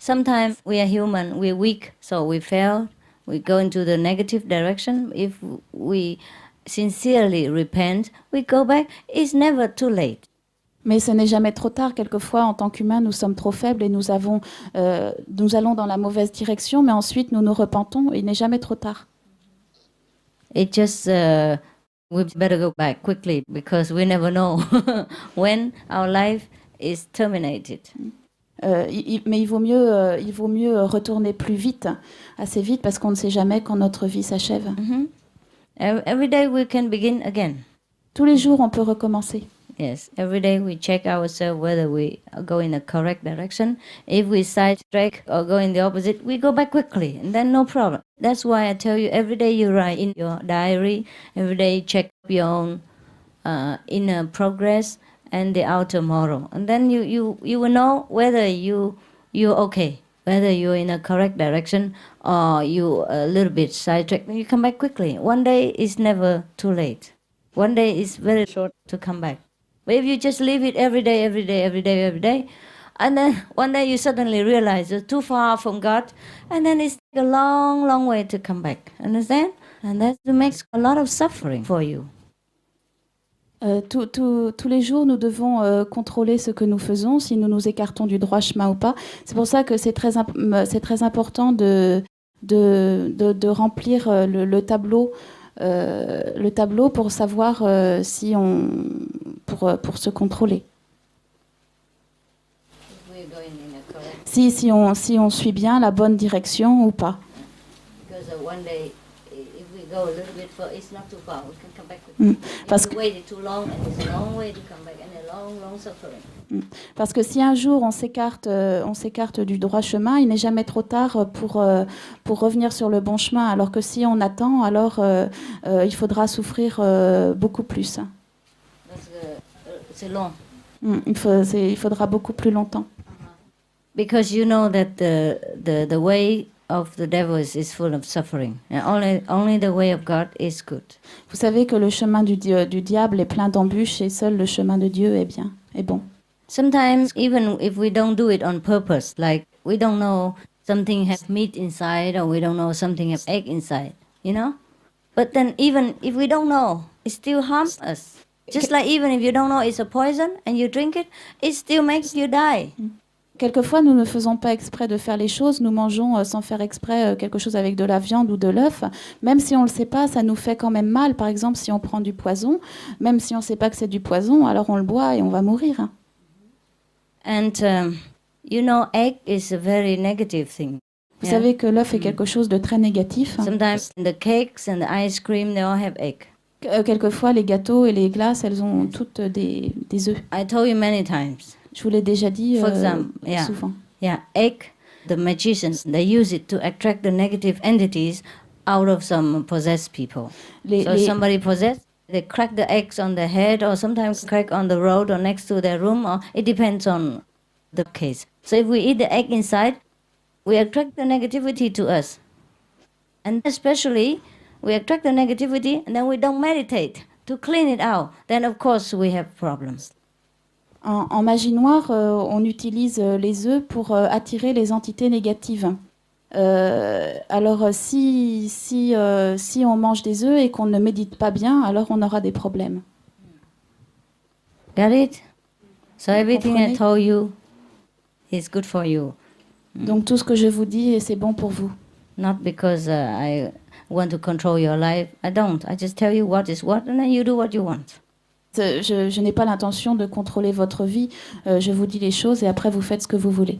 Sometimes we are human, we're weak, so we fail, we go into the negative direction. If we sincerely repent, we go back. It's never too late. Mais ce n'est jamais trop tard. Quelquefois, en tant qu'humains, nous sommes trop faibles et nous allons dans la mauvaise direction, mais ensuite nous nous repentons. Il n'est jamais trop tard. It just we better go back quickly because we never know when our life is terminated. Mais il vaut mieux retourner plus vite, assez vite, parce qu'on ne sait jamais quand notre vie s'achève. Every day we can begin again. Tous les jours, on peut recommencer. Yes, every day we check ourselves whether we go in the correct direction. If we sidetrack or go in the opposite, we go back quickly, and then no problem. That's why I tell you every day you write in your diary, every day check your own inner progress and the outer moral, and then you will know whether you're okay, whether you're in a correct direction or you a little bit sidetracked. You come back quickly. One day is never too late. One day is very short to come back. But if you just leave it every day, and then one day you suddenly realize you're too far from God, and then it's a long, long way to come back. Understand? And that makes a lot of suffering for you. Tous les jours, nous devons contrôler ce que nous faisons, si nous nous écartons du droit chemin ou pas. C'est pour ça que c'est très important de remplir le tableau pour savoir pour se contrôler. Si on suit bien la bonne direction ou pas. Parce que si un jour on s'écarte du droit chemin, il n'est jamais trop tard pour revenir sur le bon chemin. Alors que si on attend, alors il faudra souffrir beaucoup plus. C'est long. Il faudra beaucoup plus longtemps. Because you know that the way of the devil is full of suffering, and only the way of God is good. Vous savez que le chemin du diable est plein d'embûches et seul le chemin de Dieu est bon. Sometimes even if we don't do it on purpose, like we don't know something has meat inside or we don't know something has egg inside, you know? But then even if we don't know, it still harms us. Just like even if you don't know it's a poison and you drink it, it still makes you die. Quelquefois, nous ne faisons pas exprès de faire les choses. Nous mangeons sans faire exprès quelque chose avec de la viande ou de l'œuf. Même si on ne le sait pas, ça nous fait quand même mal. Par exemple, si on prend du poison, même si on ne sait pas que c'est du poison, alors on le boit et on va mourir. And you know, egg is a very negative thing. Vous savez que l'œuf est quelque chose de très négatif. Sometimes the cakes and the ice cream, they all have egg. Quelquefois, les gâteaux et les glaces, elles ont toutes des œufs. I told you many times. Je vous l'ai déjà dit souvent. Yeah, egg, the magicians, they use it to attract the negative entities out of some possessed people. Somebody possessed, they crack the eggs on their head or sometimes crack on the road or next to their room, or it depends on the case. So if we eat the egg inside, we attract the negativity to us. And especially, we attract the negativity and then we don't meditate to clean it out. Then of course we have problems. En magie noire, on utilise les œufs pour attirer les entités négatives. Alors, si on mange des œufs et qu'on ne médite pas bien, alors on aura des problèmes. Got it? So everything I told you is good for you. Donc tout ce que je vous dis, c'est bon pour vous. Not because I want to control your life. I don't. I just tell you what is what, and then you do what you want. Je n'ai pas l'intention de contrôler votre vie. Je vous dis les choses et après vous faites ce que vous voulez.